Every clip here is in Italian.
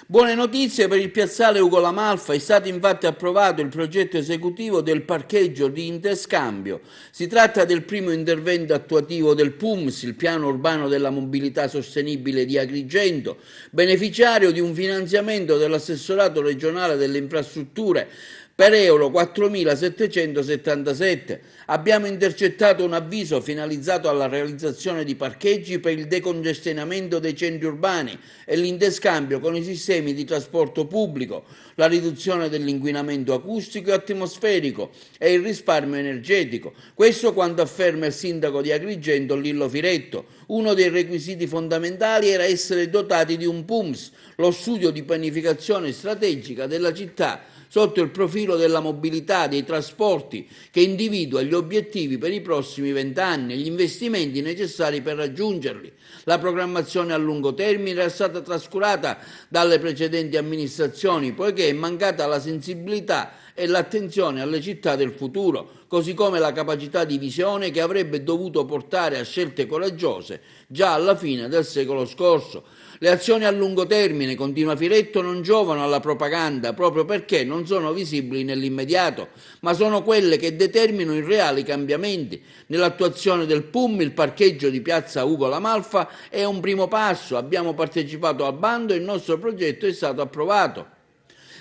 Buone notizie per il piazzale Ugo La Malfa, è stato infatti approvato il progetto esecutivo del parcheggio di interscambio. Si tratta del primo intervento attuativo del PUMS, il piano urbano della mobilità sostenibile di Agrigento, beneficiario di un finanziamento dell'assessorato regionale delle infrastrutture per euro 4.777. Abbiamo intercettato un avviso finalizzato alla realizzazione di parcheggi per il decongestionamento dei centri urbani e l'interscambio con i sistemi di trasporto pubblico, la riduzione dell'inquinamento acustico e atmosferico e il risparmio energetico. Questo quanto afferma il sindaco di Agrigento Lillo Firetto. Uno dei requisiti fondamentali era essere dotati di un PUMS, lo studio di pianificazione strategica della città sotto il profilo della mobilità, dei trasporti, che individua gli obiettivi per i prossimi 20 anni e gli investimenti necessari per raggiungerli. La programmazione a lungo termine era stata trascurata dalle precedenti amministrazioni, poiché è mancata la sensibilità e l'attenzione alle città del futuro, così come la capacità di visione che avrebbe dovuto portare a scelte coraggiose già alla fine del secolo scorso. Le azioni a lungo termine, continua Firetto, non giovano alla propaganda proprio perché non sono visibili nell'immediato, ma sono quelle che determinano i reali cambiamenti. Nell'attuazione del PUM il parcheggio di piazza Ugo La Malfa è un primo passo, abbiamo partecipato al bando e il nostro progetto è stato approvato.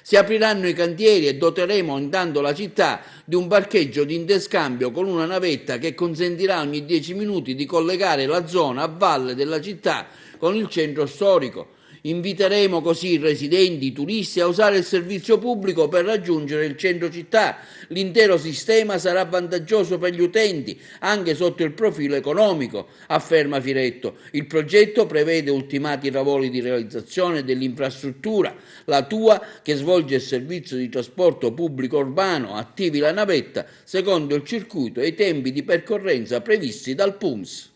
Si apriranno i cantieri e doteremo intanto la città di un parcheggio di interscambio con una navetta che consentirà ogni 10 minuti di collegare la zona a valle della città con il centro storico. Inviteremo così i residenti, i turisti a usare il servizio pubblico per raggiungere il centro città. L'intero sistema sarà vantaggioso per gli utenti, anche sotto il profilo economico, afferma Firetto. Il progetto prevede ultimati i lavori di realizzazione dell'infrastruttura, la TUA, che svolge il servizio di trasporto pubblico urbano, attivi la navetta secondo il circuito e i tempi di percorrenza previsti dal PUMS.